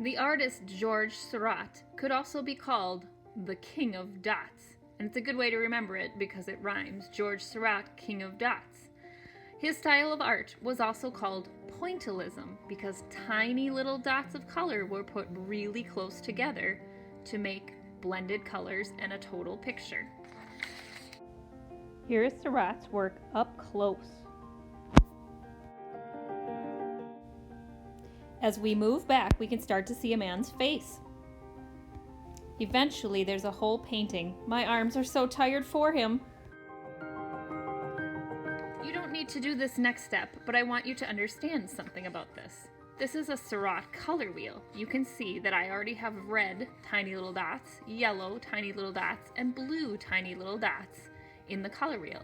The artist George Seurat could also be called the King of Dots, and it's a good way to remember it because it rhymes. George Seurat, King of Dots. His style of art was also called Pointillism because tiny little dots of color were put really close together to make blended colors and a total picture. Here is Seurat's work up close. As we move back, we can start to see a man's face. Eventually, there's a whole painting. My arms are so tired for him. You don't need to do this next step, but I want you to understand something about this. This is a Seurat color wheel. You can see that I already have red tiny little dots, yellow tiny little dots, and blue tiny little dots in the color wheel.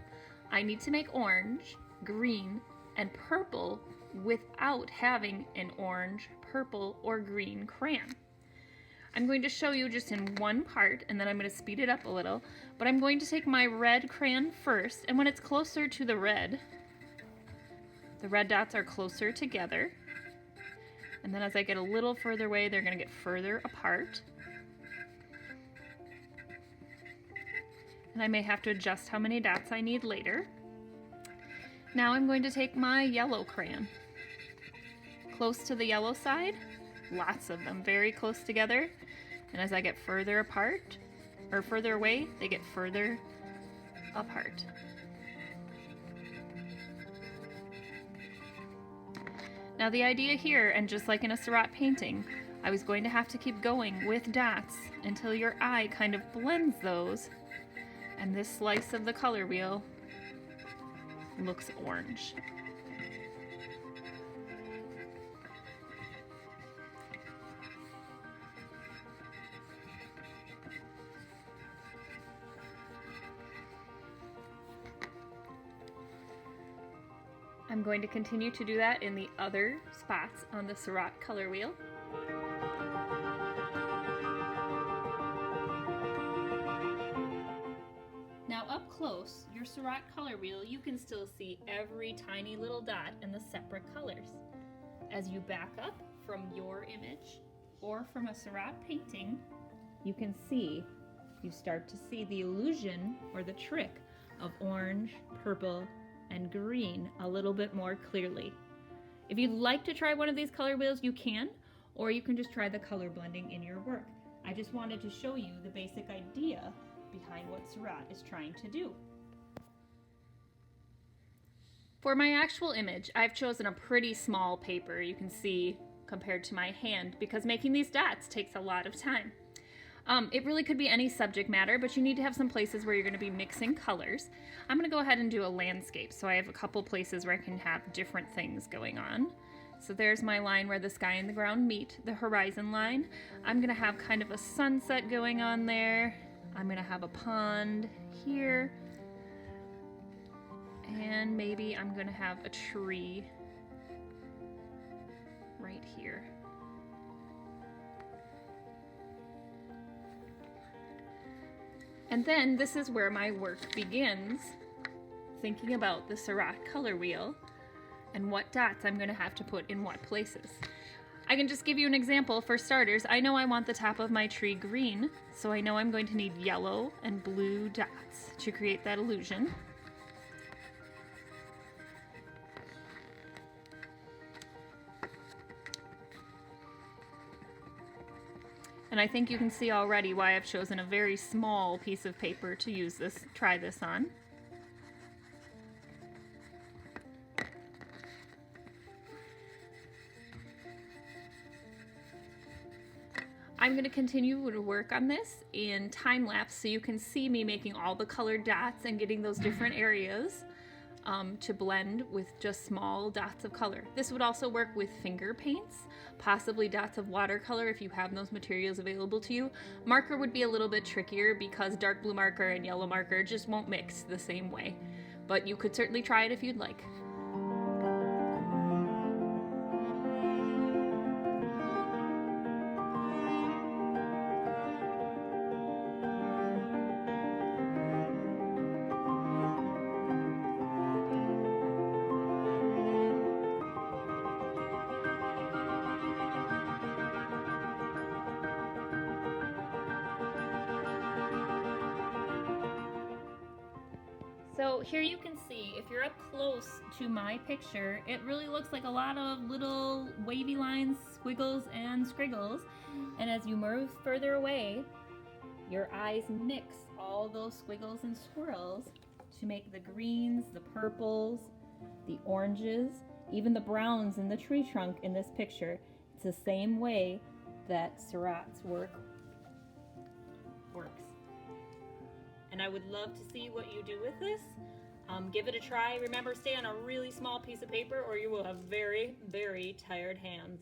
I need to make orange, green, and purple without having an orange, purple, or green crayon. I'm going to show you just in one part, and then I'm going to speed it up a little, but I'm going to take my red crayon first, and when it's closer to the red dots are closer together, and then as I get a little further away, they're going to get further apart. And I may have to adjust how many dots I need later. Now I'm going to take my yellow crayon. Close to the yellow side, lots of them very close together. And as I get further apart, or further away, they get further apart. Now the idea here, and just like in a Seurat painting, I was going to have to keep going with dots until your eye kind of blends those, and this slice of the color wheel looks orange. I'm going to continue to do that in the other spots on the Seurat color wheel. Now up close, your Seurat color wheel, you can still see every tiny little dot in the separate colors. As you back up from your image or from a Seurat painting, you can see, you start to see the illusion or the trick of orange, purple, and green a little bit more clearly. If you'd like to try one of these color wheels, you can, or you can just try the color blending in your work. I just wanted to show you the basic idea behind what Seurat is trying to do. For my actual image, I've chosen a pretty small paper, you can see, compared to my hand, because making these dots takes a lot of time. It really could be any subject matter, but you need to have some places where you're going to be mixing colors. I'm going to go ahead and do a landscape, so I have a couple places where I can have different things going on. So there's my line where the sky and the ground meet, the horizon line. I'm going to have kind of a sunset going on there. I'm going to have a pond here. And maybe I'm going to have a tree right here. And then this is where my work begins, thinking about the Seurat color wheel and what dots I'm going to have to put in what places. I can just give you an example. For starters, I know I want the top of my tree green, so I know I'm going to need yellow and blue dots to create that illusion. And I think you can see already why I've chosen a very small piece of paper to use this, try this on. I'm going to continue to work on this in time lapse so you can see me making all the colored dots and getting those different areas to blend with just small dots of color. This would also work with finger paints, possibly dots of watercolor if you have those materials available to you. Marker would be a little bit trickier because dark blue marker and yellow marker just won't mix the same way, but you could certainly try it if you'd like. So here you can see, if you're up close to my picture, it really looks like a lot of little wavy lines, squiggles and scriggles. And as you move further away, your eyes mix all those squiggles and swirls to make the greens, the purples, the oranges, even the browns in the tree trunk in this picture. It's the same way that Seurat's works. And I would love to see what you do with this. Give it a try. Remember, stay on a really small piece of paper or you will have very, very tired hands.